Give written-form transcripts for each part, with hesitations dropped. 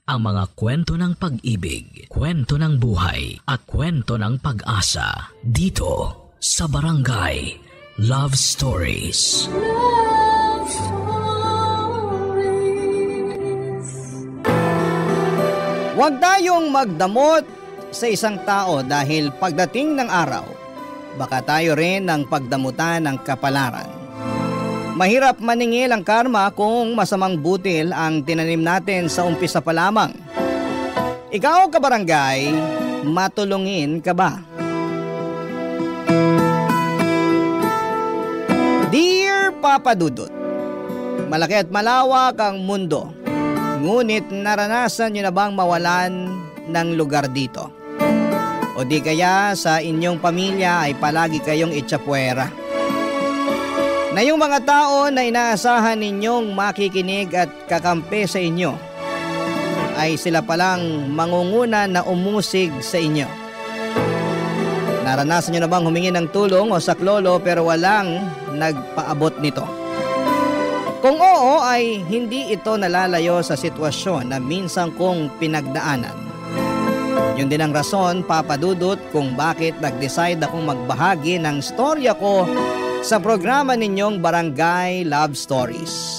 ang mga kwento ng pag-ibig, kwento ng buhay, at kwento ng pag-asa dito sa Barangay Love Stories. Love Stories. Huwag tayong magdamot sa isang tao dahil pagdating ng araw, baka tayo rin ang pagdamutan ng kapalaran. Mahirap maningil ang karma kung masamang butil ang tinanim natin sa umpisa pa lamang. Ikaw, kabarangay, matulungin ka ba? Dear Papa Dudut, malaki at malawak ang mundo, ngunit naranasan niyo na bang mawalan ng lugar dito? O di kaya sa inyong pamilya ay palagi kayong itsapuera? Na yung mga tao na inaasahan ninyong makikinig at kakampi sa inyo ay sila palang mangunguna na umusig sa inyo. Naranasan nyo na bang humingi ng tulong o saklolo pero walang nagpaabot nito? Kung oo ay hindi ito nalalayo sa sitwasyon na minsan kong pinagdaanan. Yun din ang rason, Papa Dudut, kung bakit nag-decide akong magbahagi ng storya ko sa programa ninyong Barangay Love Stories.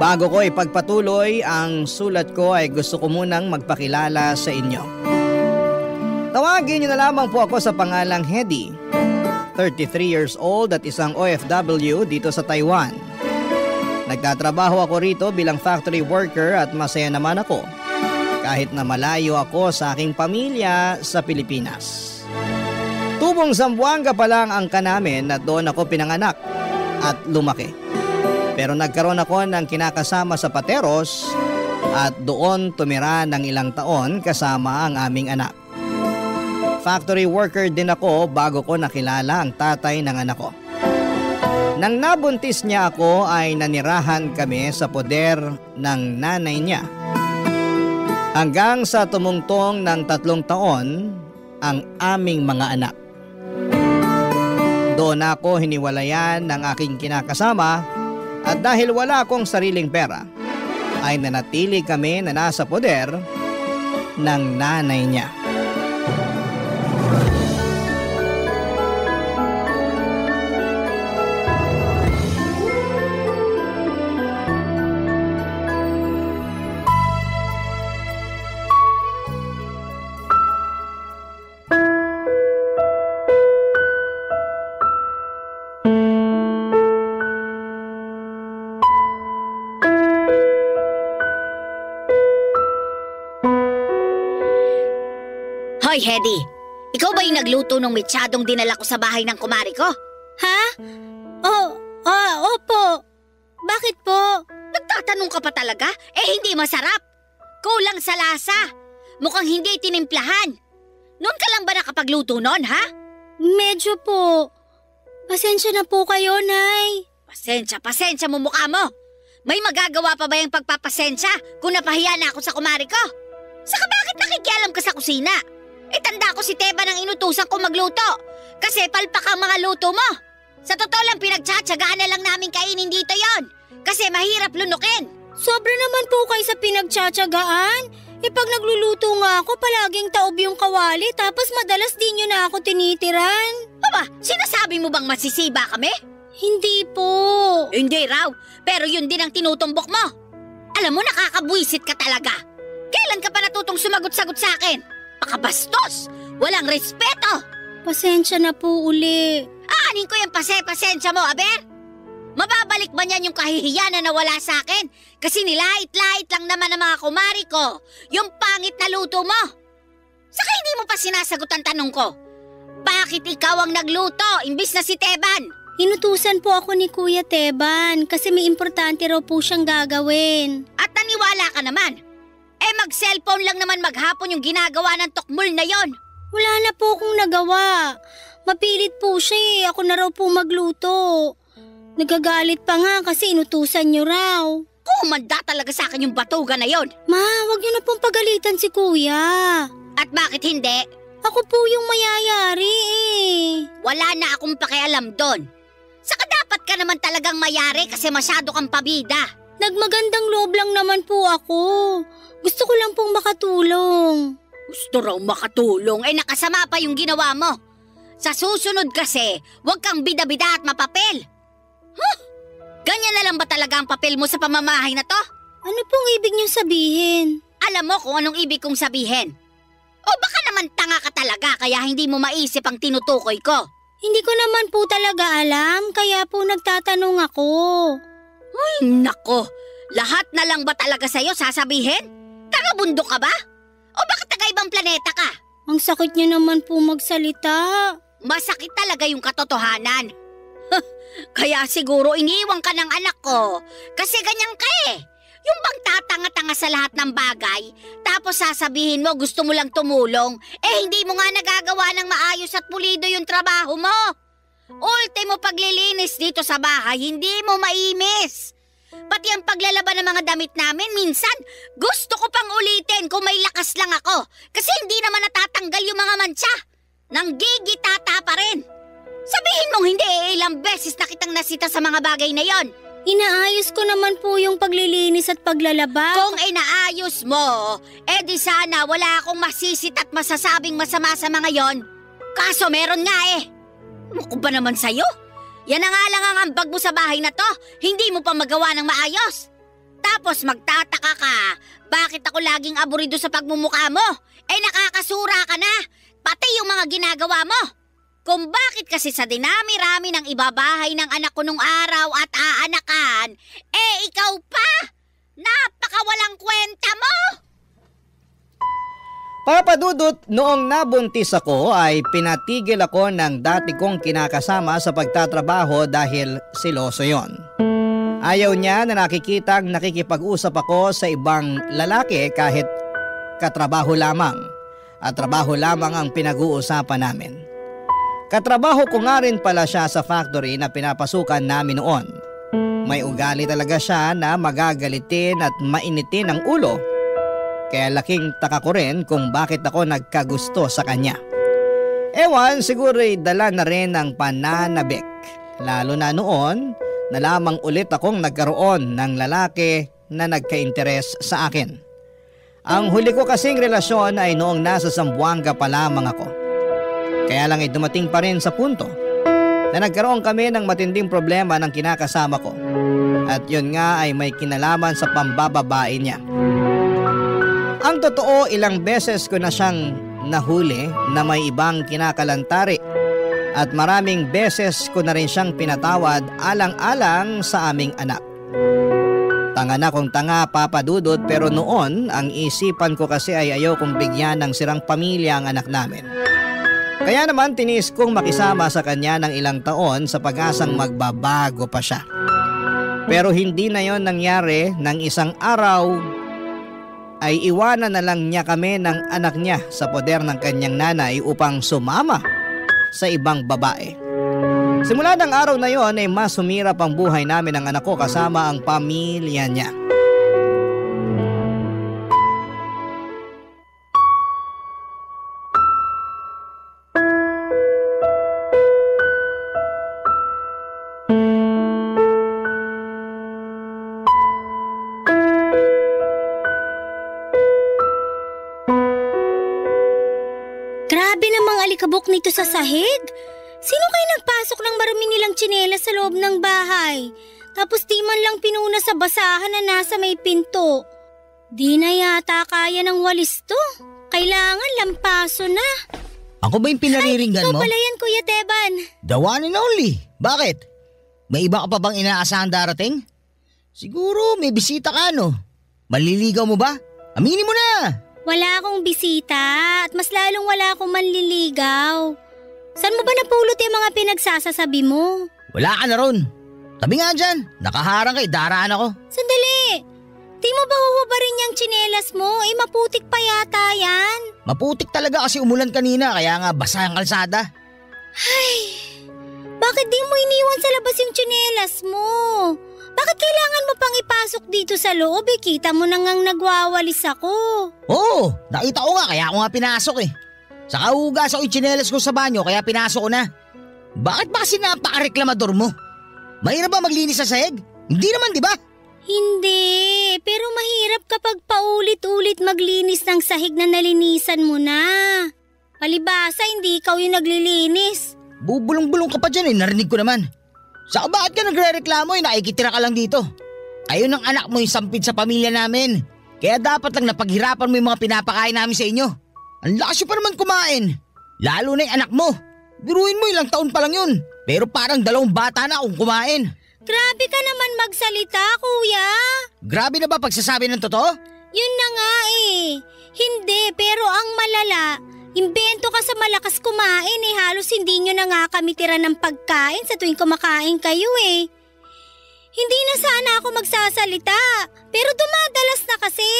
Bago ko ipagpatuloy ang sulat ko ay gusto ko munang magpakilala sa inyo. Tawagin niyo na lamang po ako sa pangalang Hedy, 33 years old at isang OFW dito sa Taiwan. Nagtatrabaho ako rito bilang factory worker at masaya naman ako kahit na malayo ako sa aking pamilya sa Pilipinas. Tubong Zamboanga pa lang ang kanamin at doon ako pinanganak at lumaki. Pero nagkaroon ako ng kinakasama sa Pateros at doon tumira ng ilang taon kasama ang aming anak. Factory worker din ako bago ko nakilala ang tatay ng anak ko. Nang nabuntis niya ako ay nanirahan kami sa poder ng nanay niya. Hanggang sa tumungtong ng 3 taon ang aming mga anak. Doon ako hiniwalayan ng aking kinakasama at dahil wala akong sariling pera, ay nanatili kami na nasa poder ng nanay niya. Hoy, Hedy! Ikaw ba yung nagluto ng metsadong dinala ko sa bahay ng kumari ko? Ha? Opo. Bakit po? Nagtatanong ka pa talaga? Hindi masarap. Kulang sa lasa. Mukhang hindi tinimplahan. Noon ka lang ba nakapagluto noon, ha? Medyo po. Pasensya na po kayo, Nay. Pasensya mo mukha mo. May magagawa pa ba yung pagpapasensya kung napahiya na ako sa kumari ko? Saka bakit nakikialam ka sa kusina? Tanda ko si Teba nang inutusan ko magluto. Kasi palpak ang mga luto mo. Sa totoo lang pinagtsatsagaan na lang namin kainin dito yon. Kasi mahirap lunukin. Sobra naman po kayo sa pinagtsatsagaan. Pag nagluluto nga ako, palaging taob yung kawali. Tapos madalas din nyo na ako tinitiran. Aba, sinasabi mo bang masisiba kami? Hindi po. Hindi raw. Pero yun din ang tinutumbok mo. Alam mo, nakakabwisit ka talaga. Kailan ka pa natutong sumagot-sagot sa akin? Pakabastos! Walang respeto! Pasensya na po uli. Aanin ko yung pasensya mo, Aber? Mababalik ba niyan yung kahihiyanan na wala sa akin? Kasi nilait-lait lang naman ang mga kumari ko. Yung pangit na luto mo. Saka hindi mo pa sinasagot ang tanong ko. Bakit ikaw ang nagluto, imbis na si Teban? Inutusan po ako ni Kuya Teban kasi may importante raw po siyang gagawin. At naniwala ka naman? Mag-cellphone lang naman maghapon yung ginagawa ng tukmul na yon. Wala na po akong nagawa. Mapilit po siya Ako na raw po magluto. Nagagalit pa nga kasi inutusan niyo raw. Kumanda talaga sa akin yung batugan na yon. Ma, wag niyo na pong pagalitan si Kuya. At bakit hindi? Ako po yung mayayari Wala na akong pakialam doon. Saka dapat ka naman talagang mayari kasi masyado kang pabida. Nagmagandang loob lang naman po ako. Gusto ko lang pong makatulong. Gusto raw makatulong, nakasama pa yung ginawa mo. Sa susunod kasi, huwag kang bida-bida at mapapel. Ganyan na lang ba talaga ang papel mo sa pamamahay na to? Ano pong ibig niyong sabihin? Alam mo kung anong ibig kong sabihin. O baka naman tanga ka talaga kaya hindi mo maisip ang tinutukoy ko. Hindi ko naman po talaga alam, kaya po nagtatanong ako. Ay, nako. Lahat na lang ba talaga sa'yo sasabihin? Taga-bundok ka ba? O baka taga-ibang planeta ka? Ang sakit niyo naman po magsalita. Masakit talaga yung katotohanan. Kaya siguro iniwan ka ng anak ko. Kasi ganyan ka eh. Yung bang tatanga-tanga sa lahat ng bagay, tapos sasabihin mo gusto mo lang tumulong, hindi mo nga nagagawa ng maayos at pulido yung trabaho mo. Ultimo paglilinis dito sa bahay, hindi mo maimis. Pati ang paglalaban ng mga damit namin, minsan gusto ko pang ulitin kung may lakas lang ako. Kasi hindi naman natatanggal yung mga mantsa. Nanggigitata pa rin. Sabihin mong hindi, ilang beses na kitang nasita sa mga bagay na yon. Inaayos ko naman po yung paglilinis at paglalaba. Kung inaayos mo, di sana wala akong masisit at masasabing masama sa mga yon. Kaso meron nga Ano ko ba naman sa'yo? Yan na nga lang ang ambag mo sa bahay na to, hindi mo pa magawa ng maayos. Tapos magtataka ka, bakit ako laging aburido sa pagmumukha mo? Nakakasura ka na, pati yung mga ginagawa mo. Kung bakit kasi sa dinami-rami ng ibabahay ng anak ko nung araw at aanakan, ikaw pa! Napakawalang kwenta mo! Papa Dudut, noong nabuntis ako ay pinatigil ako ng dati kong kinakasama sa pagtatrabaho dahil seloso yon. Ayaw niya na nakikitang nakikipag-usap ako sa ibang lalaki kahit katrabaho lamang. At trabaho lamang ang pinag-uusapan namin. Katrabaho ko nga rin pala siya sa factory na pinapasukan namin noon. May ugali talaga siya na magagalitin at mainitin ang ulo. Kaya laking taka ko rin kung bakit ako nagkagusto sa kanya. Ewan, siguro'y dala na rin ng pananabik. Lalo na noon na lamang ulit akong nagkaroon ng lalaki na nagka-interes sa akin. Ang huli ko kasing relasyon ay noong nasa Zamboanga pa lamang ako. Kaya lang ay dumating pa rin sa punto na nagkaroon kami ng matinding problema ng kinakasama ko. At yun nga ay may kinalaman sa pambababae niya. Ang totoo, ilang beses ko na siyang nahuli na may ibang kinakalantari. At maraming beses ko na rin siyang pinatawad alang-alang sa aming anak. Tanga na kung tanga, Papa Dudut, pero noon ang isipan ko kasi ay ayaw kong bigyan ng sirang pamilya ang anak namin. Kaya naman tiniis kong makisama sa kanya ng ilang taon sa pag-asang magbabago pa siya. Pero hindi na yon nangyari. Nang isang araw ay iwanan na lang niya kami ng anak niya sa poder ng kanyang nanay upang sumama sa ibang babae. Simula ng araw na yon ay mas sumirap ang buhay namin ng anak ko kasama ang pamilya niya. Kabuk nito sa sahig? Sino kayo nagpasok ng marumi nilang tsinelas sa loob ng bahay? Tapos di man lang pinuna sa basahan na nasa may pinto. Di na yata kaya ng walis to. Kailangan lampaso na. Ako ba yung pinariringgan mo? Ikaw pala yan, Kuya Teban. The one and only. Bakit? May iba ka pa bang inaasahan darating? Siguro may bisita ka, no? Maliligaw mo ba? Aminin mo na! Wala akong bisita at mas lalong wala akong manliligaw. Saan mo ba napulot yung mga pinagsasasabi mo? Wala ka na ron. Tabi nga dyan, nakaharang kay daraan ako. Sandali! Di mo ba huhubarin yung tsinelas mo? Maputik pa yata yan. Maputik talaga kasi umulan kanina kaya nga basa ang kalsada. Ay, bakit di mo iniwan sa labas yung tsinelas mo? Bakit kailangan mo pang ipasok dito sa loob? Kita mo na ngang nagwawalis ako. Oo, nakita ko nga kaya ako nga pinasok eh. Saka hugas ako yung tsinelas ko sa banyo kaya pinasok ko na. Bakit ba kasi napaka-reklamador mo? Mahirap ba maglinis sa sahig? Hindi naman, di ba? Hindi, pero mahirap kapag paulit-ulit maglinis ng sahig na nalinisan mo na. Palibasa, hindi ikaw yung naglilinis. Bubulong-bulong ka pa dyan narinig ko naman. Saka bakit ka nagre-reklamo nakikitira ka lang dito? Kayo ng anak mo yung sampid sa pamilya namin. Kaya dapat lang napaghirapan mo yung mga pinapakain namin sa inyo. Ang lakas pa naman kumain. Lalo na yung anak mo. Biruin mo ilang taon pa lang yun. Pero parang 2 bata na kung kumain. Grabe ka naman magsalita, kuya. Grabe na ba pagsasabi ng totoo? Yun na nga eh. Hindi, pero ang malala, imbento ka sa malakas kumain halos hindi nyo na nga kami tira ng pagkain sa tuwing kumakain kayo eh. Hindi na sana ako magsasalita, pero dumadalas na kasi.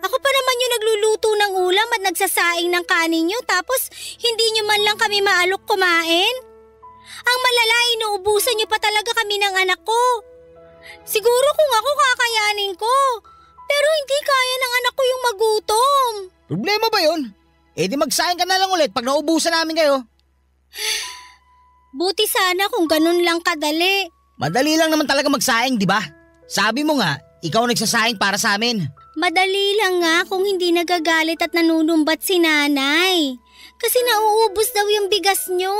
Ako pa naman yung nagluluto ng ulam at nagsasaing ng kanin nyo tapos hindi nyo man lang kami maalok kumain. Ang malala, inuubusan nyo pa talaga kami ng anak ko. Siguro kung ako kakayanin ko, pero hindi kaya ng anak ko yung magutom. Problema ba yun? Di magsaing ka na lang ulit pag naubusan namin kayo. Buti sana kung ganun lang kadali. Madali lang naman talaga magsaing, di ba? Sabi mo nga, ikaw nagsasaing para sa amin. Madali lang nga kung hindi nagagalit at nanunumbat si nanay. Kasi nauubos daw yung bigas nyo.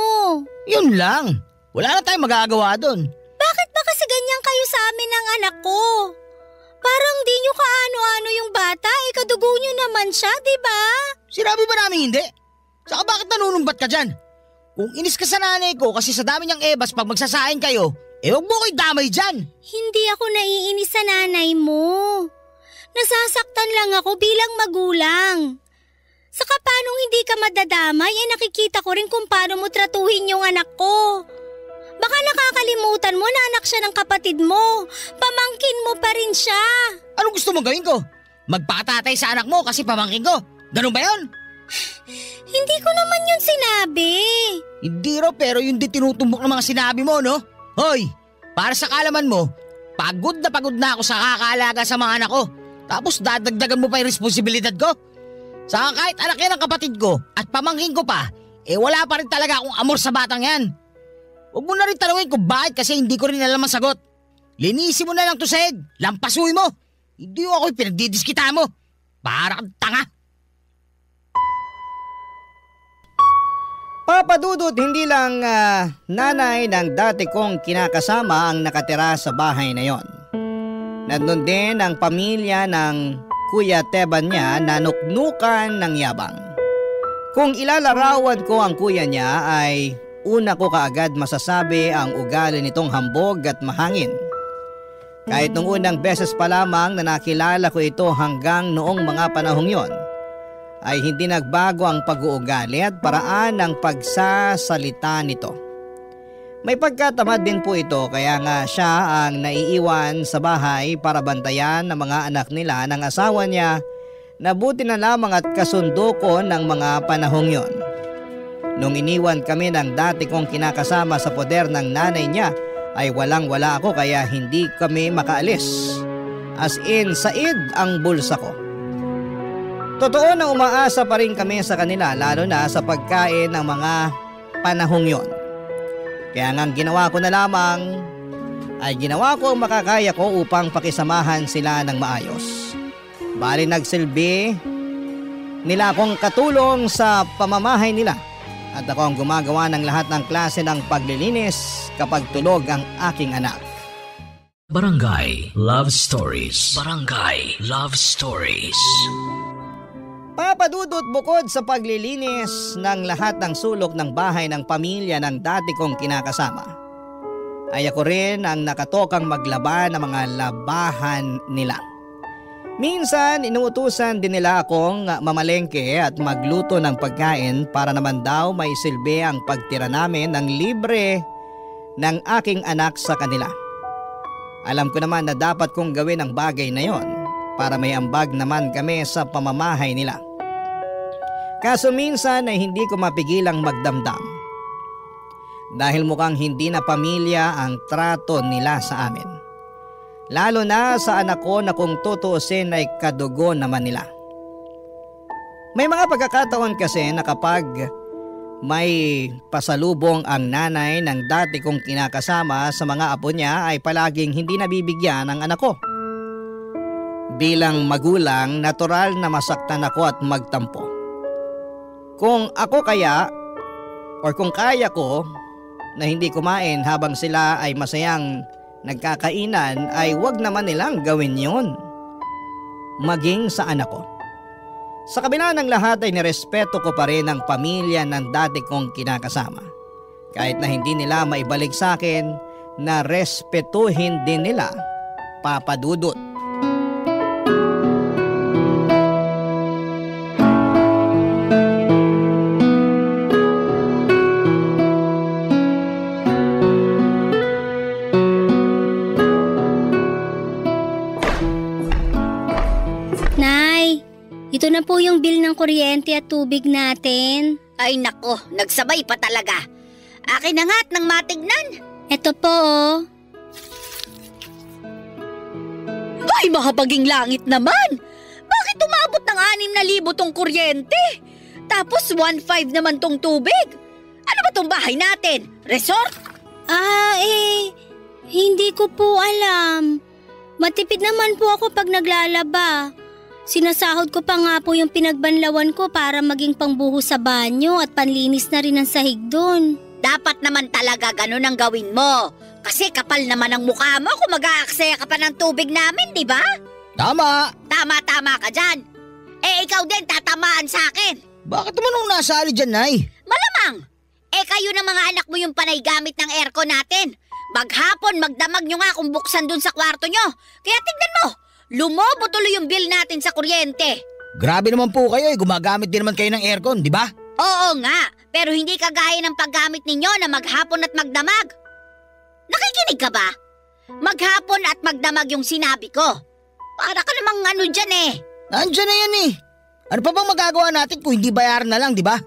Yun lang. Wala na tayong magagawa doon. Bakit ba kasi ganyan kayo sa amin ng anak ko? Parang di nyo kaano-ano yung bata, kadugo nyo naman siya, di ba? Sinabi ba namin hindi? Saka bakit nanunumbat ka dyan? Kung inis ka sa nanay ko kasi sa dami niyang ebas pag magsasaing kayo, huwag mo ko'y damay dyan. Hindi ako naiinis sa nanay mo. Nasasaktan lang ako bilang magulang. Saka paanong hindi ka madadamay, nakikita ko rin kung paano mo tratuhin yung anak ko. Baka nakakalimutan mo na anak siya ng kapatid mo. Pamangkin mo pa rin siya. Anong gusto mong gawin ko? Magpatatay sa anak mo kasi pamangkin ko? Ganun ba yun? Hindi ko naman yun sinabi. Hindi raw, pero yun din tinutumbok ng mga sinabi mo, no? Hoy, para sa kaalaman mo, pagod na ako sa kakaalaga sa mga anak ko. Tapos dadagdagan mo pa yung responsibilidad ko? Saka kahit anak yan ng kapatid ko at pamangkin ko pa, wala pa rin talaga akong amor sa batang yan. Huwag mo na rin tanungin kung bakit kasi hindi ko rin alam ang sagot. Linisin mo na lang to sahig, lampasuin mo. Hindi ako pinagdidiskita mo. Para kang tanga. Papa Dudut, hindi lang nanay ng dati kong kinakasama ang nakatira sa bahay na yon. Nandun din ang pamilya ng Kuya Teban niya na nuknukan ng yabang. Kung ilalarawan ko ang kuya niya ay una ko kaagad masasabi ang ugali nitong hambog at mahangin. Kahit nung unang beses pa lamang na nakilala ko ito hanggang noong mga panahong yon, ay hindi nagbago ang pag-uugali at paraan ng pagsasalita nito. May pagkatamad din po ito kaya nga siya ang naiiwan sa bahay para bantayan ng mga anak nila ng asawa niya na buti na lamang at kasundo ko ng mga panahong yon. Nung iniwan kami ng dati kong kinakasama sa poder ng nanay niya ay walang-wala ako kaya hindi kami makaalis. As in, said ang bulsa ko. Totoo na umaasa pa rin kami sa kanila lalo na sa pagkain ng mga panahong yon. Kaya nga ginawa ko na lamang ay ginawa ko ang makakaya ko upang pakisamahan sila ng maayos. Bali nagsilbi nila akong katulong sa pamamahay nila at ako ang gumagawa ng lahat ng klase ng paglilinis kapag tulog ang aking anak. Barangay Love Stories. Barangay Love Stories. Papa Dudut, bukod sa paglilinis ng lahat ng sulok ng bahay ng pamilya ng dati kong kinakasama, ay ako rin ang nakatokang maglaba ng mga labahan nila. Minsan inuutusan din nila akong mamalengke at magluto ng pagkain para naman daw may silbi ang pagtira namin ng libre ng aking anak sa kanila. Alam ko naman na dapat kong gawin ang bagay na yon para may ambag naman kami sa pamamahay nila. Kaso minsan ay hindi ko mapigilang magdamdam. Dahil mukhang hindi na pamilya ang trato nila sa amin. Lalo na sa anak ko na kung tutuusin ay kadugo naman nila. May mga pagkakataon kasi na kapag may pasalubong ang nanay ng dati kong kinakasama sa mga apo niya ay palaging hindi nabibigyan ang anak ko. Bilang magulang, natural na masaktan ako at magtampo. Kung ako kaya or kung kaya ko na hindi kumain habang sila ay masayang nagkakainan, ay wag naman nilang gawin yun. Maging sa anak ko. Sa kabila ng lahat ay nirespeto ko pa rin ang pamilya ng dati kong kinakasama. Kahit na hindi nila maibalik sa akin, na respetuhin din nila, Papa Dudut. Ito na po yung bill ng kuryente at tubig natin. Ay nako, nagsabay pa talaga. Akin na nga't nang matignan. Ito po oh. Ay mahabaging langit naman. Bakit umabot ng 6,000 tong kuryente? Tapos 1,500 naman tong tubig. Ano ba tong bahay natin? Resort? Hindi ko po alam. Matipid naman po ako pag naglalaba. Sinasahod ko pa nga po yung pinagbanlawan ko para maging pangbuhos sa banyo at panlinis na rin ang sahig doon. Dapat naman talaga ganun ang gawin mo. Kasi kapal naman ang mukha mo kung mag-aaksaya ka pa ng tubig namin, di ba? Tama! Tama ka dyan. Ikaw din tatamaan sa akin. Bakit naman nung nasali dyan, Nay? Malamang. Kayo ng mga anak mo yung panay gamit ng aircon natin. Maghapon, magdamag nyo nga kung buksan dun sa kwarto nyo. Kaya tignan mo. Lumobo tuloy yung bill natin sa kuryente. Grabe naman po kayo gumagamit din naman kayo ng aircon, di ba? Oo nga, pero hindi kagaya ng paggamit ninyo na maghapon at magdamag. Nakikinig ka ba? Maghapon at magdamag yung sinabi ko. Para ka namang ano dyan Nandyan na yan Ano pa bang magagawa natin kung hindi bayaran na lang, di ba?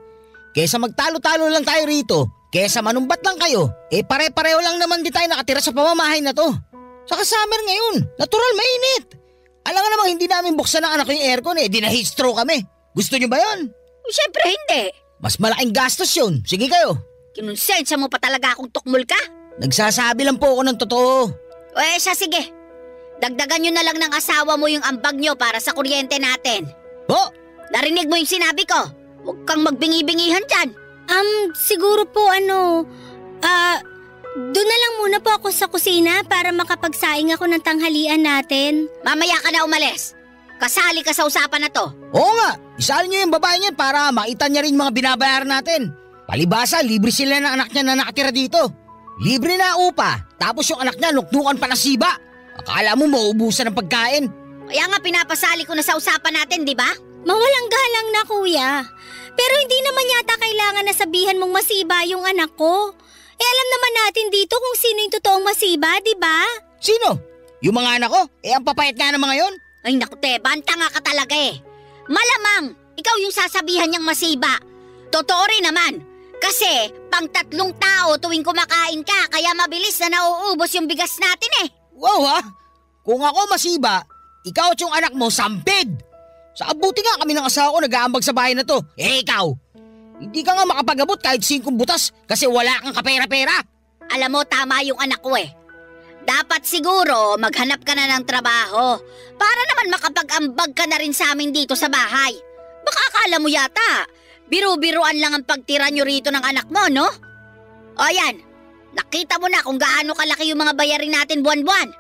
Kesa magtalo-talo lang tayo rito, kesa manumbat lang kayo, pare-pareho lang naman di tayo nakatira sa pamamahay na to. Saka summer ngayon, natural mainit. Alam nga namang hindi namin buksan ng anak ko yung aircon di na-heat stroke kami. Gusto nyo ba yun? Siyempre hindi. Mas malaking gastos yun. Sige kayo. Kinonsensya mo pa talaga akong tukmol ka? Nagsasabi lang po ako ng totoo. Siya sige. Dagdagan nyo na lang ng asawa mo yung ambag nyo para sa kuryente natin. Po? Narinig mo yung sinabi ko? Huwag kang magbingi-bingihan dyan. Siguro po doon na lang muna po ako sa kusina para makapagsaing ako ng tanghalian natin. Mamaya ka na umalis. Kasali ka sa usapan na to. Oo nga, isali niyo yung babae niyan para makita niya rin mga binabayaran natin. Palibasa, libre sila ng anak niya na nakatira dito. Libre na upa, tapos yung anak niya nuknukan pa ng siba. Akala mo mauubusan ng pagkain. Kaya nga pinapasali ko na sa usapan natin, di ba? Mawalang galang na kuya. Pero hindi naman yata kailangan na sabihan mong masiba yung anak ko. Alam naman natin dito kung sino yung totoong masiba, di ba? Sino? Yung mga anak ko? Ang papayat nga naman ngayon. Ay naku Teba, tanga ka talaga Malamang, ikaw yung sasabihan niyang masiba. Totoo rin naman. Kasi, pang 3 tao tuwing kumakain ka, kaya mabilis na nauubos yung bigas natin Wow Kung ako masiba, ikaw at yung anak mo sampid. Sa abuti nga kami ng asawa ko nag-aambag sa bahay na to. Ikaw, hindi ka nga makapag-abot kahit 5 butas kasi wala kang kapera-pera. Alam mo, tama yung anak ko Dapat siguro maghanap ka na ng trabaho para naman makapag-ambag ka na rin sa amin dito sa bahay. Baka akala mo yata, biru-biruan lang ang pagtira nyo rito ng anak mo, no? O yan, nakita mo na kung gaano kalaki yung mga bayarin natin buwan-buwan.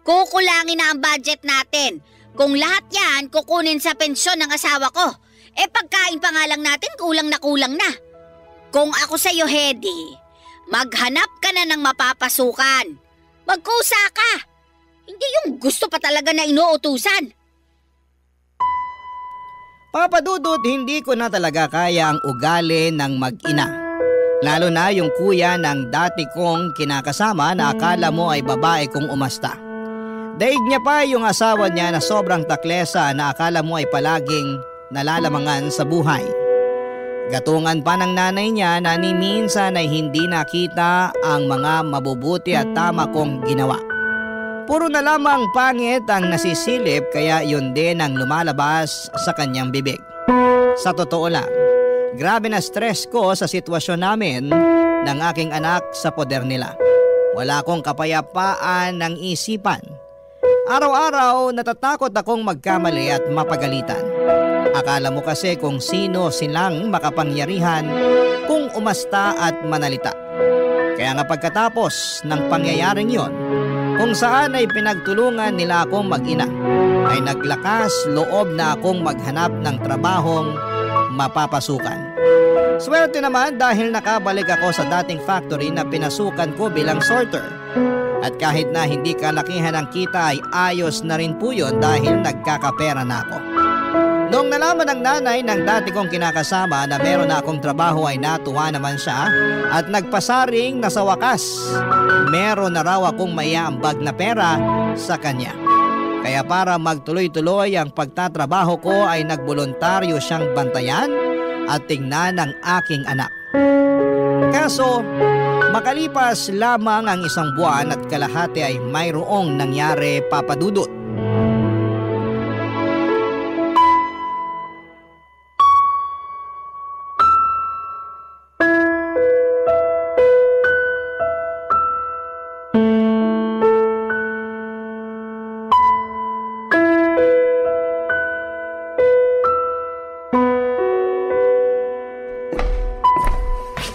Kukulangin na ang budget natin. Kung lahat yan, kukunin sa pensyon ng asawa ko. Pagkain pa nga lang natin, kulang na. Kung ako sa'yo, Hedy, maghanap ka na ng mapapasukan. Magkusa ka. Hindi yung gusto pa talaga na inuutusan. Papa Dudut, hindi ko na talaga kaya ang ugali ng mag-ina. Lalo na yung kuya ng dati kong kinakasama na akala mo ay babae kong umasta. Daig niya pa yung asawa niya na sobrang taklesa na akala mo ay palaging nalalamangan sa buhay. Gatungan pa ng nanay niya na ni minsan ay hindi nakita ang mga mabubuti at tama kong ginawa. Puro na lamang pangit ang nasisilip kaya yun din ang lumalabas sa kanyang bibig. Sa totoo lang, grabe na stress ko sa sitwasyon namin ng aking anak sa poder nila. Wala akong kapayapaan ng isipan. Araw-araw natatakot akong magkamali at mapagalitan. Akala mo kasi kung sino silang makapangyarihan kung umasta at manalita. Kaya nga pagkatapos ng pangyayaring yon, kung saan ay pinagtulungan nila akong mag-ina, ay naglakas loob na akong maghanap ng trabahong mapapasukan. Swerte naman dahil nakabalik ako sa dating factory na pinasukan ko bilang sorter. At kahit na hindi kalakihan ang kita ay ayos na rin po yun dahil nagkakapera na ako. Noong nalaman ng nanay ng dati kong kinakasama na meron na akong trabaho ay natuwa naman siya at nagpasaring na sa wakas meron na raw akong maiaambag na pera sa kanya. Kaya para magtuloy-tuloy ang pagtatrabaho ko ay nagboluntaryo siyang bantayan at tingnan ng aking anak. Kaso, makalipas lamang ang isang buwan at kalahati ay mayroong nangyari, Papa Dudut.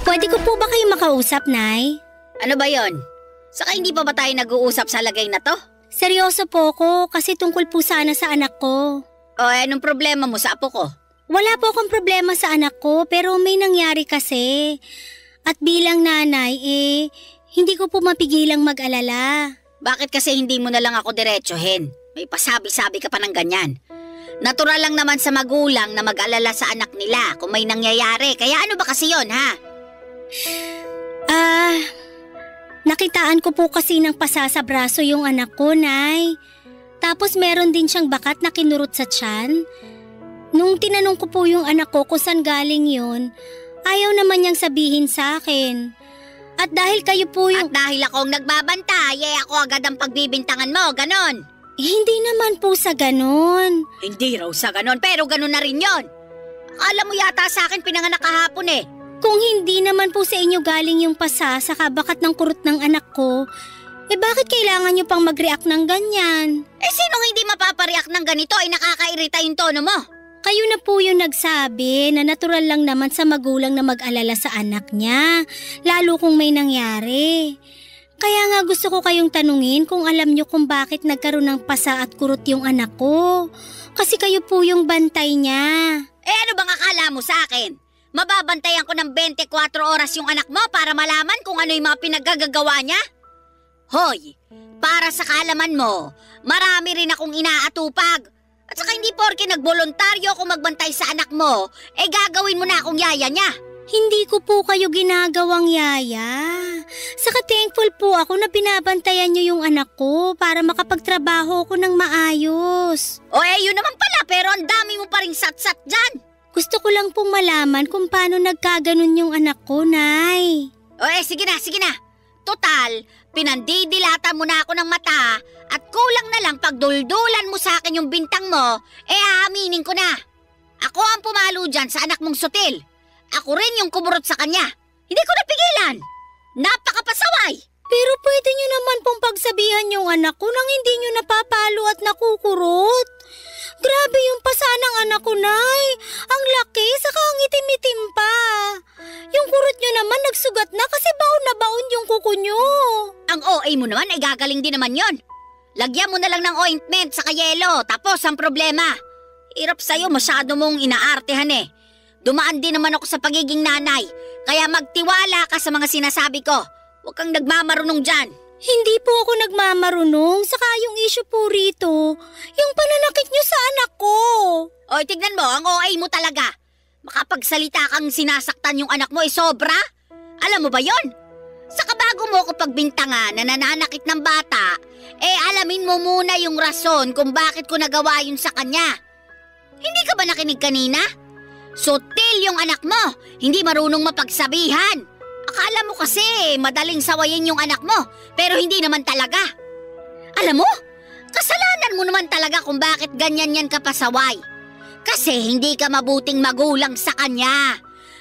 Pwede ko po ba kayo makausap, Nay? Ano ba yon? Saka hindi pa ba tayo nag-uusap sa lagay na to? Seryoso po ko kasi tungkol po sana sa anak ko. O anong problema mo sa apo ko? Wala po akong problema sa anak ko pero may nangyari kasi. At bilang nanay hindi ko po mapigilang mag-alala. Bakit kasi hindi mo na lang ako diretsuhin? May pasabi-sabi ka pa ng ganyan. Natural lang naman sa magulang na mag-alala sa anak nila kung may nangyayari. Kaya ano ba kasi yon, ha? Nakitaan ko po kasi ng pasa sa braso yung anak ko, Nay. Tapos meron din siyang bakat na kinurot sa tiyan. Nung tinanong ko po yung anak ko kung saan galing yun, ayaw naman niyang sabihin sa akin. At dahil kayo po yung... At dahil akong nagbabantay, ako agad ang pagbibintangan mo, ganon. Hindi naman po sa ganon. Hindi raw sa ganon, pero ganon na rin yon. Akala mo yata sa akin pinanganak kahapon eh. Kung hindi naman po sa inyo galing yung pasa sa kabakat ng kurot ng anak ko, bakit kailangan nyo pang mag-react ng ganyan? Sinong hindi mapapareact ng ganito ay nakakairita yung tono mo? Kayo na po yung nagsabi na natural lang naman sa magulang na mag-alala sa anak niya, lalo kung may nangyari. Kaya nga gusto ko kayong tanungin kung alam nyo kung bakit nagkaroon ng pasa at kurot yung anak ko. Kasi kayo po yung bantay niya. Ano bang akala mo sa akin? Mababantayan ko ng 24 oras yung anak mo para malaman kung ano yung mga pinaggagawa niya? Hoy, para sa kaalaman mo, marami rin akong inaatupag. At saka hindi porke nagboluntaryo ako magbantay sa anak mo, gagawin mo na akong yaya niya. Hindi ko po kayo ginagawang yaya. Saka thankful po ako na binabantayan niyo yung anak ko para makapagtrabaho ko ng maayos. Yun naman pala, pero ang dami mo pa ring sat-sat dyan. Gusto ko lang pong malaman kung paano nagkaganon yung anak ko, Nay. Sige na. Total, pinandidilata mo na ako ng mata at kulang na lang pagduldulan mo sa akin yung bintang mo, aaminin ko na. Ako ang pumalo dyan sa anak mong sutil. Ako rin yung kumurot sa kanya. Hindi ko napigilan. Napakapasaway. Pero pwede nyo naman pong pagsabihan yung anak ko nang hindi nyo napapalo at nakukurot. Grabe yung pasa ng anak ko, Nay. Ang laki, saka ang itim-itim pa. Yung kurot nyo naman nagsugat na kasi baon na baon yung kuko nyo. Ang OA mo naman ay gagaling din naman yon. Lagyan mo na lang ng ointment sa yelo, tapos ang problema. Hirap sa'yo, masyado mong inaartehan eh. Dumaan din naman ako sa pagiging nanay, kaya magtiwala ka sa mga sinasabi ko. Huwag kang nagmamarunong dyan. Hindi po ako nagmamarunong, saka yung issue po rito, yung pananakit nyo sa anak ko. Tignan mo, ang OA mo talaga. Makapagsalita kang sinasaktan yung anak mo sobra? Alam mo ba yon? Saka bago mo ako pagbintangan na nananakit ng bata, alamin mo muna yung rason kung bakit ko nagawa yun sa kanya. Hindi ka ba nakinig kanina? Sutil yung anak mo, hindi marunong mapagsabihan. Akala mo kasi madaling sawayin yung anak mo, pero hindi naman talaga. Alam mo, kasalanan mo naman talaga kung bakit ganyan yan kapasaway. Kasi hindi ka mabuting magulang sa kanya.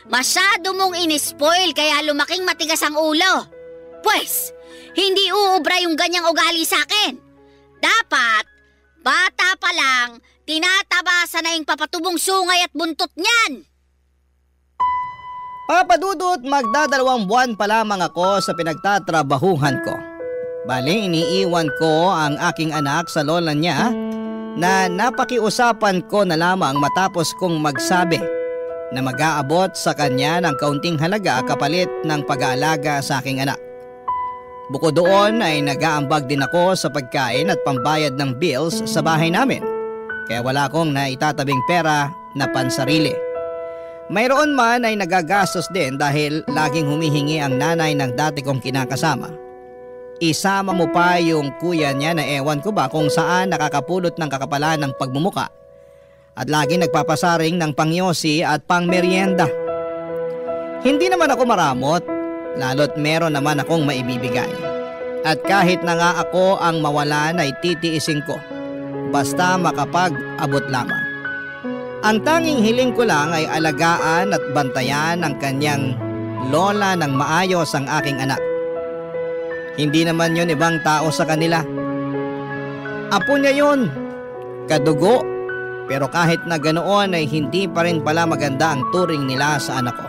Masyado mong inispoil kaya lumaking matigas ang ulo. Pwes, hindi uubra yung ganyang ugali sa akin. Dapat, bata pa lang, tinatabasa na yung papatubong sungay at buntot niyan. Papa Dudut, magdadalawang buwan pa lamang ako sa pinagtatrabahuhan ko. Bale, iniiwan ko ang aking anak sa lola niya na napakiusapan ko na lamang matapos kong magsabi na mag-aabot sa kanya ng kaunting halaga kapalit ng pag-aalaga sa aking anak. Bukod doon ay nag-aambag din ako sa pagkain at pambayad ng bills sa bahay namin. Kaya wala akong naitatabing pera na pansarili. Mayroon man ay nagagastos din dahil laging humihingi ang nanay ng dati kong kinakasama. Isama mo pa yung kuya niya na ewan ko ba kung saan nakakapulot ng kakapalan ng pagmumuka. At lagi nagpapasaring ng pangyosi at pangmeryenda. Hindi naman ako maramot, lalo't meron naman akong maibibigay. At kahit na nga ako ang mawalan ay titiisin ko, basta makapag-abot lamang. Ang tanging hiling ko lang ay alagaan at bantayan ang kanyang lola ng maayos ang aking anak. Hindi naman yun ibang tao sa kanila. Apo niya yun, kadugo, pero kahit na ganoon ay hindi pa rin pala maganda ang turing nila sa anak ko.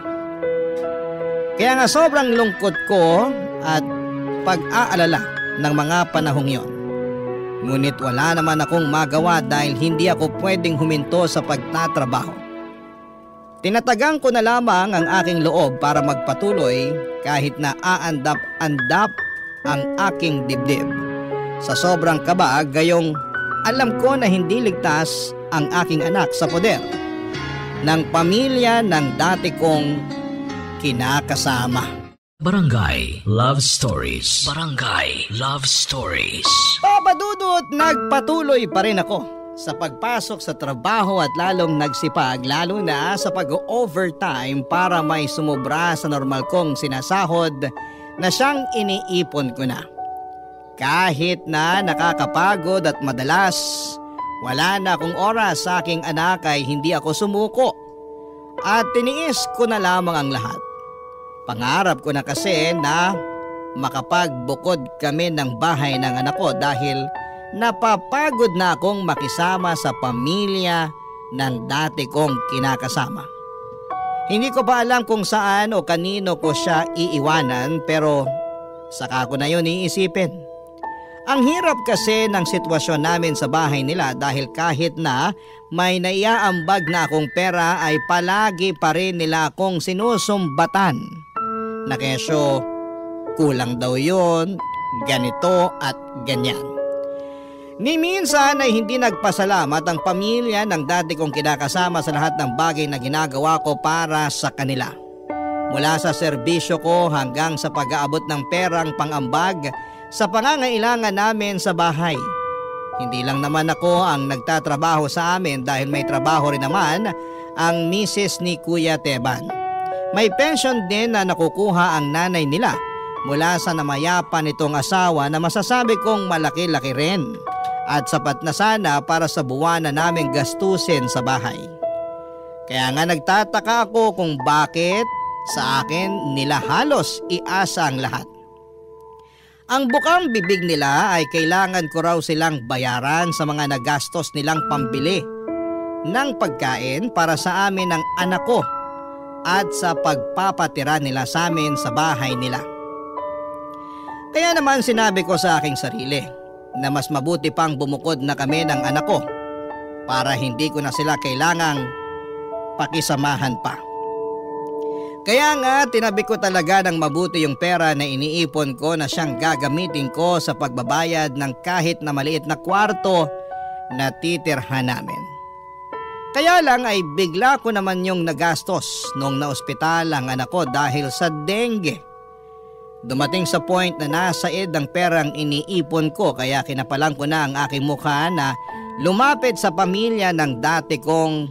Kaya nga sobrang lungkot ko at pag-aalala ng mga panahong yon. Ngunit wala naman akong magawa dahil hindi ako pwedeng huminto sa pagtatrabaho. Tinatagang ko na lamang ang aking loob para magpatuloy kahit na aandap-andap ang aking dibdib. Sa sobrang kaba, gayong alam ko na hindi ligtas ang aking anak sa poder ng pamilya ng dati kong kinakasama. Barangay Love Stories. Barangay Love Stories. Papa Dudut, nagpatuloy pa rin ako sa pagpasok sa trabaho at lalong nagsipag lalo na sa pag-overtime para may sumubra sa normal kong sinasahod na siyang iniipon ko na. Kahit na nakakapagod at madalas wala na akong oras sa aking anak ay hindi ako sumuko at tiniis ko na lamang ang lahat. Pangarap ko na kasi na makapagbukod kami ng bahay ng anak ko dahil napapagod na akong makisama sa pamilya ng dati kong kinakasama. Hindi ko pa alam kung saan o kanino ko siya iiwanan pero saka ko na yun iisipin. Ang hirap kasi ng sitwasyon namin sa bahay nila dahil kahit na may naiaambag na akong pera ay palagi pa rin nila akong sinusumbatan. Na kesyo, kulang daw yun, ganito at ganyan. Ni minsan ay hindi nagpasalamat ang pamilya ng dati kong kinakasama sa lahat ng bagay na ginagawa ko para sa kanila. Mula sa serbisyo ko hanggang sa pag-aabot ng perang pangambag sa pangangailangan namin sa bahay. Hindi lang naman ako ang nagtatrabaho sa amin dahil may trabaho rin naman ang misis ni Kuya Teban. May pension din na nakukuha ang nanay nila mula sa namayapan nitong asawa na masasabi kong malaki-laki rin at sapat na sana para sa buwan na naming gastusin sa bahay. Kaya nga nagtataka ako kung bakit sa akin nila halos iasa ang lahat. Ang bukang bibig nila ay kailangan ko raw silang bayaran sa mga nagastos nilang pambili ng pagkain para sa amin ng anak ko at sa pagpapatira nila sa amin sa bahay nila. Kaya naman sinabi ko sa aking sarili na mas mabuti pang bumukod na kami ng anak ko para hindi ko na sila kailangang pakisamahan pa. Kaya nga tinabi ko talaga ng mabuti yung pera na iniipon ko na siyang gagamitin ko sa pagbabayad ng kahit na maliit na kwarto na titirhan namin. Kaya lang ay bigla ko naman yung nagastos nung naospital ang anak ko dahil sa dengue. Dumating sa point na nasa ed ang perang iniipon ko kaya kinapalan ko na ang aking mukha na lumapit sa pamilya ng dati kong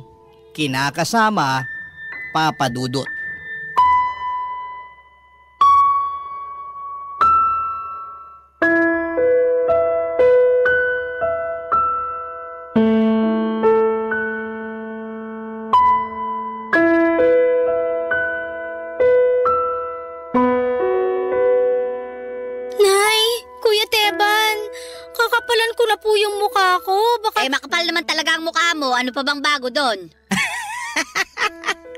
kinakasama, Papa Dudut. Makapal naman talaga ang mukha mo. Ano pa bang bago doon?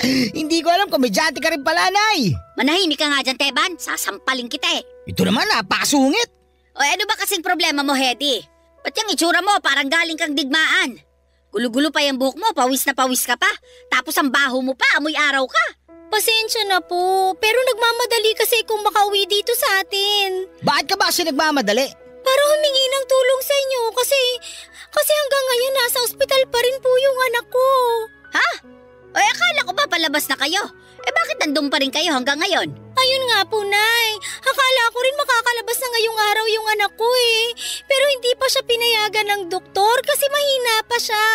Hindi ko alam, komedyante ka rin pala, Nay. Manahimik ka nga dyan, Teban. Sasampalin kita eh. Ito naman, napakasungit. Ano ba kasing problema mo, Hedy? Ba't yung itsura mo parang galing kang digmaan? Gulo-gulo pa yung buhok mo, pawis na pawis ka pa. Tapos ang baho mo pa, amoy araw ka. Pasensya na po, pero nagmamadali kasi kung makauwi dito sa atin. Bakit ka ba kasi nagmamadali? Para humingi ng tulong sa inyo kasi hanggang ngayon nasa ospital pa rin po yung anak ko. Ha? Akala ko ba palabas na kayo? Bakit nandun pa rin kayo hanggang ngayon? Ayun nga po, Nay. Akala ko rin makakalabas na ngayong araw yung anak ko eh. Pero hindi pa siya pinayagan ng doktor kasi mahina pa siya.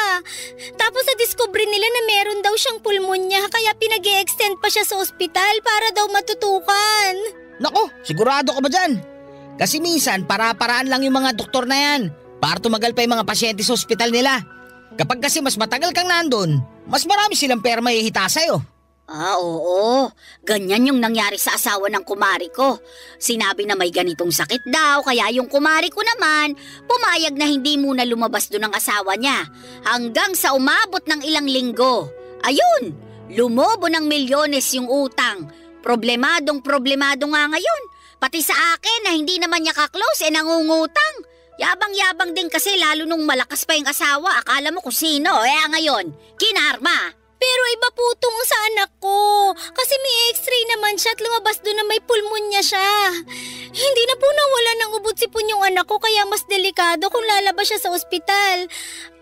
Tapos na-discover nila na meron daw siyang pulmonya kaya pinag-e-extend pa siya sa ospital para daw matutukan. Nako, sigurado ka ba dyan? Kasi minsan para-paraan lang yung mga doktor na yan para tumagal pa yung mga pasyente sa ospital nila. Kapag kasi mas matagal kang nandun, mas marami silang pera mahihita sa'yo. Oo. Ganyan yung nangyari sa asawa ng kumari ko. Sinabi na may ganitong sakit daw, kaya yung kumari ko naman, pumayag na hindi muna lumabas doon ang asawa niya. Hanggang sa umabot ng ilang linggo. Ayun, lumobo ng milyones yung utang. Problemado nga ngayon. Pati sa akin na hindi naman niya ka-close, nangungutang. Yabang-yabang din kasi lalo nung malakas pa yung asawa. Akala mo kung sino, ngayon, kinarma. Pero iba po tong sa anak ko. Kasi may x-ray naman siya at lumabas doon na may pulmonya siya. Hindi na po nawala ng ubot-sipon yung anak ko kaya mas delikado kung lalabas siya sa ospital.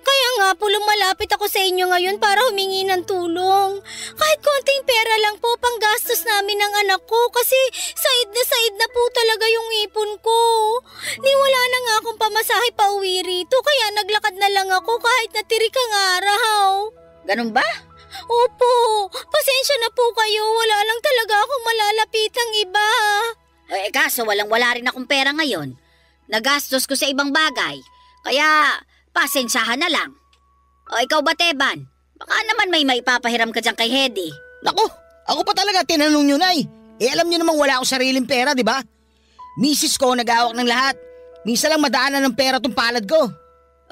Kaya nga po lumalapit ako sa inyo ngayon para humingi ng tulong. Kahit konting pera lang po panggastos namin ng anak ko kasi said na po talaga yung ipon ko. Wala na nga akong pamasahe pa uwi rito kaya naglakad na lang ako kahit natirik ang araw. Ganun ba? Opo, pasensya na po kayo. Wala lang talaga akong malalapitang iba. Kaso walang-wala rin akong pera ngayon. Nagastos ko sa ibang bagay. Kaya pasensyahan na lang. Ikaw ba, Teban? Baka naman may maipapahiram ka dyan kay Hedy. Naku, ako pa talaga tinanong nyo, Nay. Alam nyo namang wala akong sariling pera, di ba? Misis ko nag-aawak ng lahat. Minsan lang madaanan ng pera tong palad ko.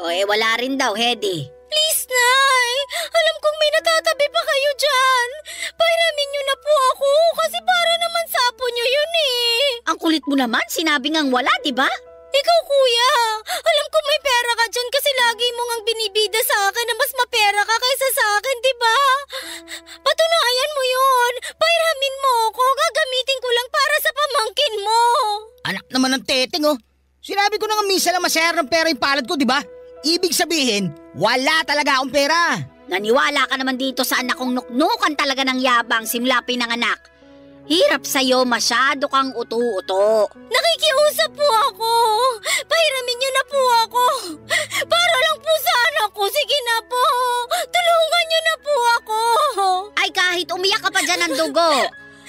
Wala rin daw, Hedy. Please, Nay! Alam kong may natatabi pa kayo dyan. Pahiramin nyo na po ako kasi para naman sapo nyo yun eh. Ang kulit mo naman, sinabi ngang wala, di ba? Ikaw, kuya. Alam kong may pera ka dyan kasi lagi mo ngang binibida sa akin na mas mapera ka kaysa sa akin, di ba? Patunayan mo yun. Pahiramin mo ako. Gagamitin ko lang para sa pamangkin mo. Anak naman ng teteng, oh. Sinabi ko na nga minsan lang masayar ng pera yung palad ko, di ba? Ibig sabihin, wala talaga akong pera. Naniwala ka naman dito sa anak kong nuknukan talaga ng yabang simula pinanganak. Hirap sa'yo, masyado kang uto-uto. Nakikiusap po ako. Pahiramin niyo na po ako. Para lang po sa anak ko. Sige na po. Tulungan niyo na po ako. Ay kahit umiyak ka pa dyan ng dugo,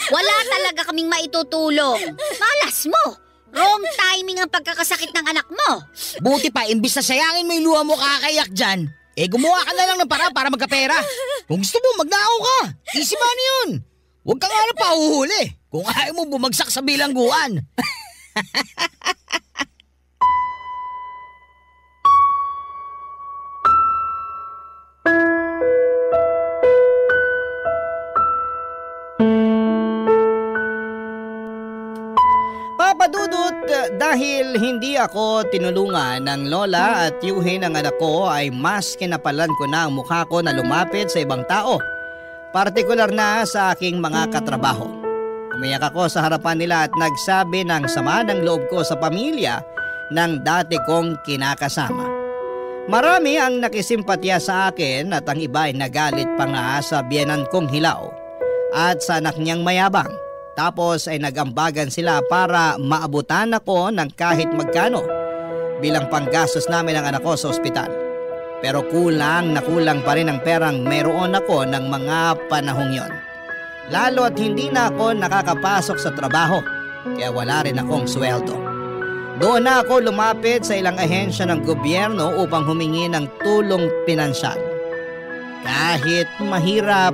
wala talaga kaming maitutulong. Malas mo. Wrong timing ang pagkakasakit ng anak mo. Buti pa, imbis na sayangin mo yung luha mo kakaiyak dyan, gumawa ka na lang ng para magkapera. Kung gusto mo, magnakaw ka. Easy money yun. Huwag ka nga na pahuhuli kung ayaw mo bumagsak sa bilangguan. Papadudot, dahil hindi ako tinulungan ng lola at tiyuhin ng anak ko ay mas kinapalan ko na ang mukha ko na lumapit sa ibang tao. Partikular na sa aking mga katrabaho. Umiyak ako sa harapan nila at nagsabi ng sama ng loob ko sa pamilya ng dati kong kinakasama. Marami ang nakisimpatya sa akin at ang iba ay nagalit pa nga sa biyenan kong hilaw at sa anak niyang mayabang. Tapos ay nagambagan sila para maabutan ako ng kahit magkano bilang panggastos namin ng anak ko sa ospital. Pero kulang na kulang pa rin ang perang meron ako ng mga panahong yon. Lalo at hindi na ako nakakapasok sa trabaho kaya wala rin akong sweldo. Doon na ako lumapit sa ilang ahensya ng gobyerno upang humingi ng tulong pinansyal. Kahit mahirap,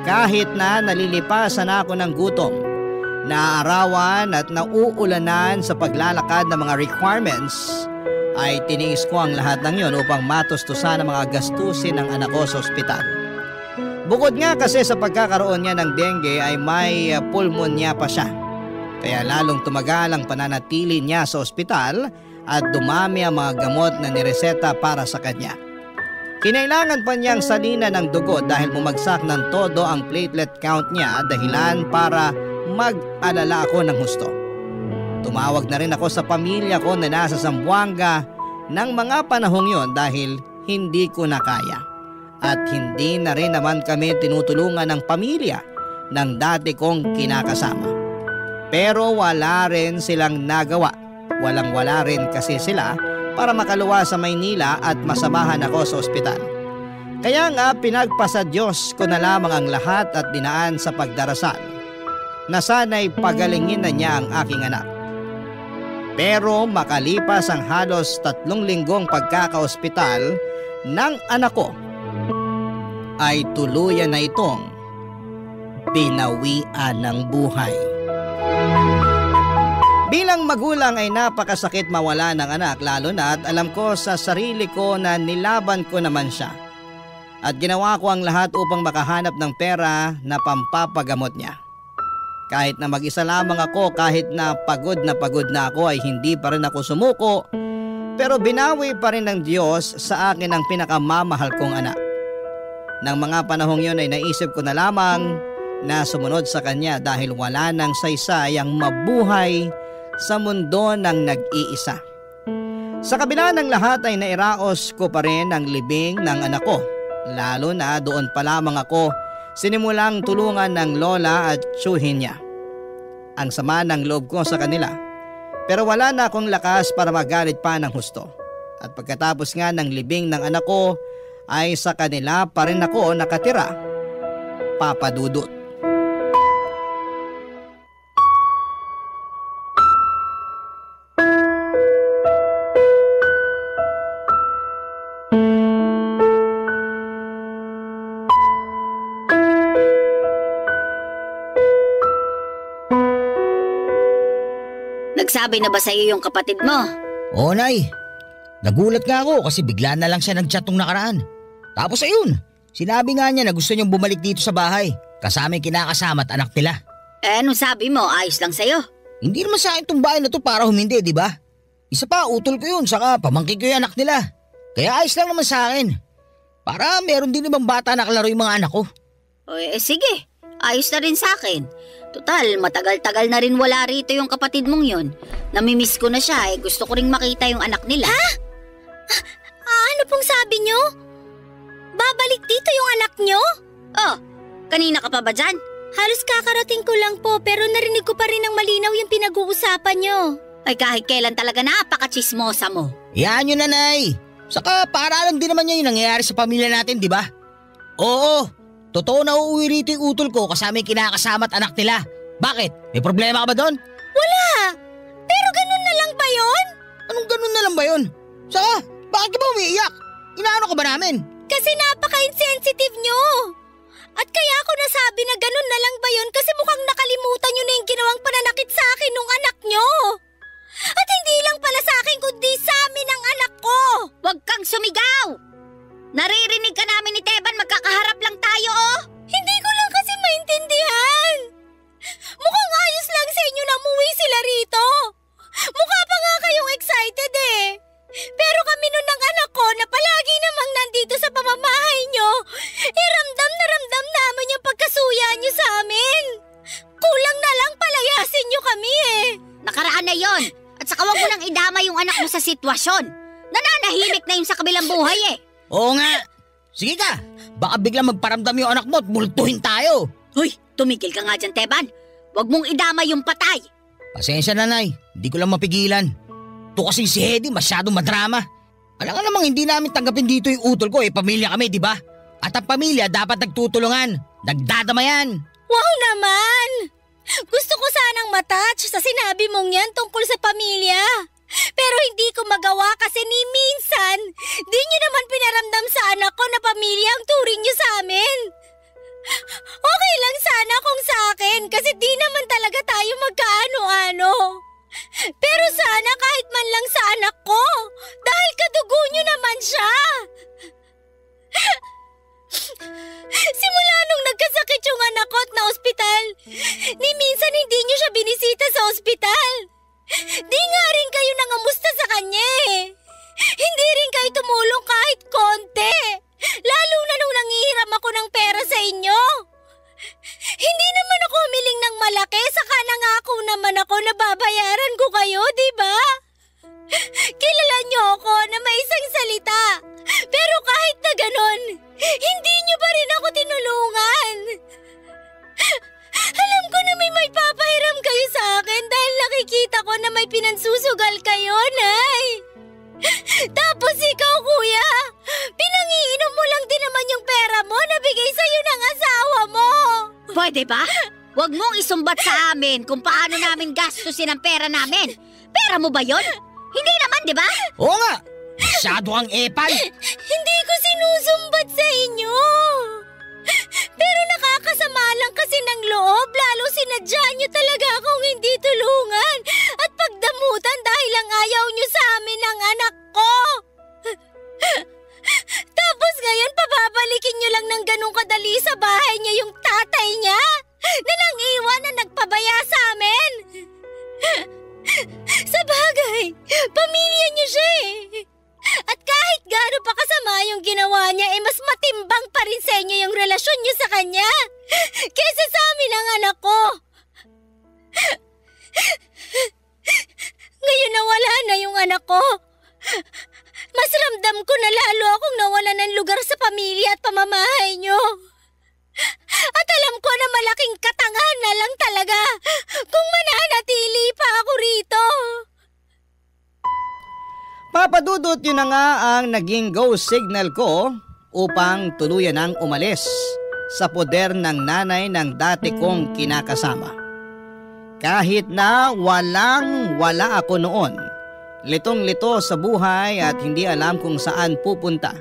kahit na nalilipasan ako ng gutom, naaarawan at nauulanan sa paglalakad ng mga requirements, ay tiniis ko ang lahat ng yon upang matustusan ang mga gastusin ng anak ko sa ospital. Bukod nga kasi sa pagkakaroon niya ng dengue ay may pulmonya pa siya. Kaya lalong tumagal ang pananatili niya sa ospital at dumami ang mga gamot na nireseta para sa kanya. Kinailangan pa niyang salina ng dugo dahil bumagsak ng todo ang platelet count niya, dahilan para mag-alala ako ng husto. Tumawag na rin ako sa pamilya ko na nasa Zamboanga ng mga panahong yon dahil hindi ko na kaya. At hindi na rin naman kami tinutulungan ng pamilya ng dati kong kinakasama. Pero wala rin silang nagawa. Walang-wala rin kasi sila para makaluwa sa Maynila at masamahan ako sa ospital. Kaya nga pinagpasa Diyos ko na lamang ang lahat at dinaan sa pagdarasal na sana'y pagalingin na niya ang aking anak. Pero makalipas ang halos 3 linggong pagkaka-ospital ng anak ko, ay tuluyan na itong binawian ng buhay. Bilang magulang ay napakasakit mawala ng anak, lalo na at alam ko sa sarili ko na nilaban ko naman siya. At ginawa ko ang lahat upang makahanap ng pera na pampapagamot niya. Kahit na mag-isa lamang ako, kahit na pagod na ako ay hindi pa rin ako sumuko, pero binawi pa rin ng Diyos sa akin ang pinakamamahal kong anak. Nang mga panahong yon ay naisip ko na lamang na sumunod sa kanya dahil wala nang saysay ang mabuhay sa mundo ng nag-iisa. Sa kabila ng lahat ay nairaos ko pa rin ang libing ng anak ko, lalo na doon pa lamang ako sinimulang tulungan ng lola at tiyuhin niya. Ang sama ng loob ko sa kanila, pero wala na akong lakas para magalit pa ng husto. At pagkatapos nga ng libing ng anak ko ay sa kanila pa rin ako nakatira, Papa Dudut. Nagsabi na ba sa'yo yung kapatid mo? Oo, Nay. Nagulat nga ako kasi bigla na lang siya nag-chat nung nakaraan. Tapos ayun, sinabi nga niya na gusto niyang bumalik dito sa bahay kasama yung kinakasama at anak nila. Anong sabi mo? Ayos lang sa'yo? Hindi naman sa akin tong bahay na to para humindi, di ba? Isa pa, utol ko yun, saka pamangkin ko yung anak nila. Kaya ayos lang naman sa akin. Para meron din ibang bata na kalaro yung mga anak ko. Sige, ayos na rin sa akin. Total, matagal-tagal na rin wala rito yung kapatid mong yun. Namimiss ko na siya, gusto ko ring makita yung anak nila. Ha? Ano pong sabi nyo? Babalik dito yung anak nyo? Oh, kanina ka pa ba dyan? Halos kakarating ko lang po pero narinig ko pa rin ng malinaw yung pinag-uusapan nyo. Ay kahit kailan talaga napaka-chismosa mo. Yan yun, Nanay. Saka para lang din naman niya yung nangyayari sa pamilya natin, di ba? Oo, totoo na uuwi rito yung utol ko kasama yung kinakasama at anak nila. Bakit? May problema ka ba doon? Wala! Pero ganun na lang ba yun? Anong ganun na lang ba yun? Saka, bakit ka ba umiiyak? Inaano ka ba namin? Kasi napaka-insensitive nyo. At kaya ako nasabi na ganun na lang ba yun kasi mukhang nakalimutan nyo na yung ginawang pananakit sa akin nung anak nyo. At hindi lang pala sa akin kundi sa amin ang anak ko. Huwag kang sumigaw! Naririnig ka namin ni Teban, magkakaharap lang tayo Hindi ko lang kasi maintindihan. Mukhang ayos lang sa inyo na umuwi sila rito. Mukha pa nga kayong excited Pero kami nun ng anak ko na palagi namang nandito sa pamamahay nyo, ramdam na ramdam namin yung pagkasuya nyo sa amin. Kulang na lang palayasin nyo kami Nakaraan na yon. At saka wag mo nang idama yung anak mo sa sitwasyon. Nananahimik na yung sa kabilang buhay Oo nga. Sige ka, baka biglang magparamdam yung anak mo at multuhin tayo. Hoy, tumigil ka nga dyan, Teban. Wag mong idama yung patay. Pasensya, Nanay. Hindi ko lang mapigilan. Ito kasi si Hedy masyadong madrama. Alam nga namang hindi namin tanggapin dito yung utol ko pamilya kami, di ba? At ang pamilya dapat nagtutulungan. Nagdadamayan. Wow naman! Gusto ko sanang matouch sa sinabi mong yan tungkol sa pamilya. Pero hindi ko magawa kasi ni minsan, di nyo naman pinaramdam sa anak ko na pamilya ang turing nyo sa amin. Okay lang sana kung sa akin kasi di naman talaga tayo magkaano-ano. Pero sana kahit man lang sa anak ko, dahil kadugo niyo naman siya. Simula nung nagkasakit yung anak ko at na-ospital, ni minsan hindi niyo siya binisita sa ospital. Di nga rin kayo nangamusta sa kanya eh. Hindi rin kayo tumulong kahit konti. Lalo na nung nangihiram ako ng pera sa inyo. Hindi naman ako humiling ng malaki, saka nangako naman ako na babayaran ko kayo, di ba? Kilala niyo ako na may isang salita. Pero kahit na ganon, hindi niyo pa rin ako tinulungan. Alam ko na may papahiram kayo sa akin dahil nakikita ko na may pinansusugal kayo, Nay. Tapos ikaw, Kuya, pinangiinom mo lang din naman yung pera mo na bigay sa'yo ng asawa mo. Pwede ba? Huwag mong isumbat sa amin kung paano namin gastusin ang pera namin. Pera mo ba yon? Hindi naman, di ba? Oo nga! Masyado kang epal! Hindi ko sinusumbat sa inyo. Pero nakakasama lang kasi ng loob, lalo sinadya niyo talaga akong hindi tulungan at pagdamutan dahil lang ayaw niyo sa amin ng anak ko. Tapos ngayon pababalikin niyo lang ng ganun kadali sa bahay niya yung tatay niya na nang-iwan na nagpabaya sa amin. Sa bagay, pamilya niyo siya eh. At kahit gaano pa kasama yung ginawa niya, mas matimbang pa rin sa inyo yung relasyon niyo sa kanya kaysa sa amin ang anak ko. Ngayon nawala na yung anak ko. Mas ramdam ko na lalo akong nawala ng lugar sa pamilya at pamamahay niyo. At alam ko na malaking katangahan na lang talaga kung mananatili pa ako rito. Papa Dudut, yun na nga ang naging go signal ko upang tuluyan ang umalis sa poder ng nanay ng dati kong kinakasama. Kahit na walang-wala ako noon, litong-lito sa buhay at hindi alam kung saan pupunta,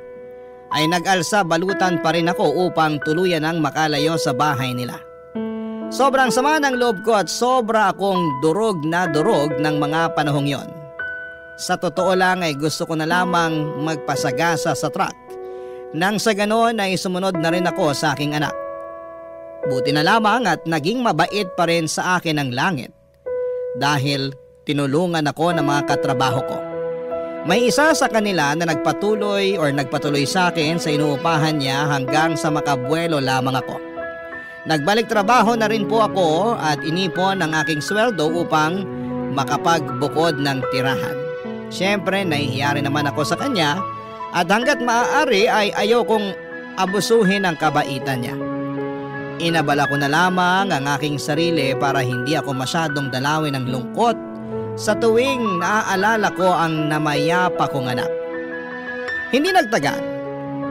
ay nag-alsa balutan pa rin ako upang tuluyan ang makalayo sa bahay nila. Sobrang sama ng loob ko at sobra akong durog na durog ng mga panahong yon. Sa totoo lang ay gusto ko na lamang magpasagasa sa truck. Nang sa ganon ay sumunod na rin ako sa aking anak. Buti na lamang at naging mabait pa rin sa akin ang langit. Dahil tinulungan ako ng mga katrabaho ko. May isa sa kanila na nagpatuloy sa akin sa inuupahan niya hanggang sa makabuelo lamang ako. Nagbalik trabaho na rin po ako at inipon ang aking sweldo upang makapagbukod ng tirahan. Siyempre, nahihiya rin naman ako sa kanya at hanggat maaari ay ayaw kong abusuhin ang kabaitan niya. Inabala ko na lamang ang aking sarili para hindi ako masyadong dalawin ng lungkot sa tuwing naaalala ko ang namayapa kong anak. Hindi nagtagal,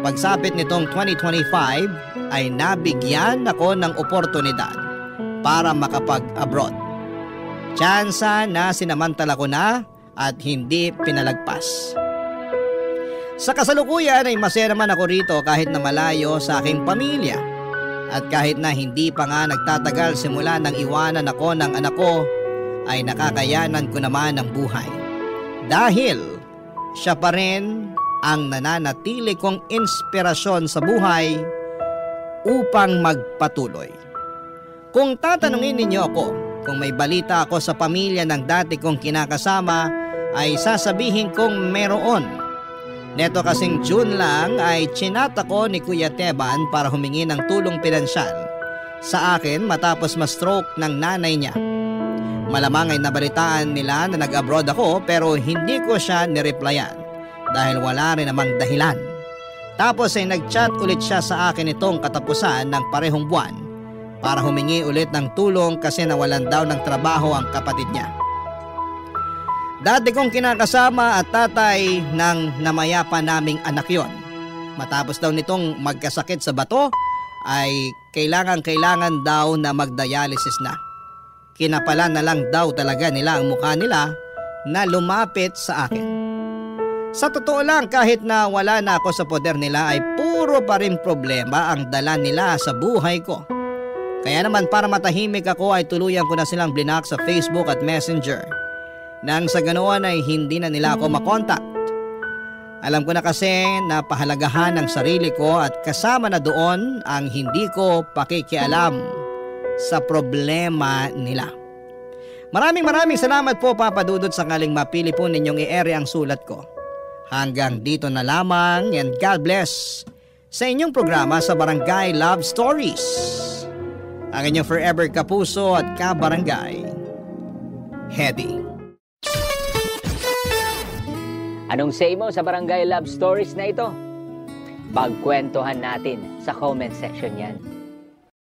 pagsapit nitong 2025 ay nabigyan ako ng oportunidad para makapag-abroad. Tsansa na sinamantala ko na at hindi pinalagpas. Sa kasalukuyan ay masaya naman ako rito kahit na malayo sa aking pamilya. At kahit na hindi pa nga nagtatagal simula nang iwanan ako ng anak ko, ay nakakayanan ko naman ang buhay. Dahil siya pa rin ang nananatili kong inspirasyon sa buhay upang magpatuloy. Kung tatanungin ninyo ako kung may balita ako sa pamilya ng dati kong kinakasama, ay sasabihin kong meron. Neto kasing June lang ay chinata ko ni Kuya Teban para humingi ng tulong pinansyal sa akin matapos ma-stroke ng nanay niya. Malamang ay nabalitaan nila na nag-abroad ako pero hindi ko siya nireplyan dahil wala rin namang dahilan. Tapos ay nag-chat ulit siya sa akin itong katapusan ng parehong buwan para humingi ulit ng tulong kasi nawalan daw ng trabaho ang kapatid niya. Dati kong kinakasama at tatay ng namayapa naming anak yon. Matapos daw nitong magkasakit sa bato ay kailangan daw na magdialysis na. Kinapala na lang daw talaga nila ang mukha nila na lumapit sa akin. Sa totoo lang kahit na wala na ako sa poder nila ay puro pa rin problema ang dala nila sa buhay ko. Kaya naman para matahimik ako ay tuluyan ko na silang blinak sa Facebook at Messenger. nang sa ganoon ay hindi na nila ako makontak. Alam ko na kasi na pahalagahan ang sarili ko at kasama na doon ang hindi ko pakikialam sa problema nila. Maraming salamat po Papa Dudut sakaling mapili po ninyong i-ere ang sulat ko. Hanggang dito na lamang and God bless sa inyong programa sa Barangay Love Stories. Ang inyong forever kapuso at kabarangay, Hedy. Anong say mo sa Barangay Love Stories na ito? Pagkwentuhan natin sa comment section yan.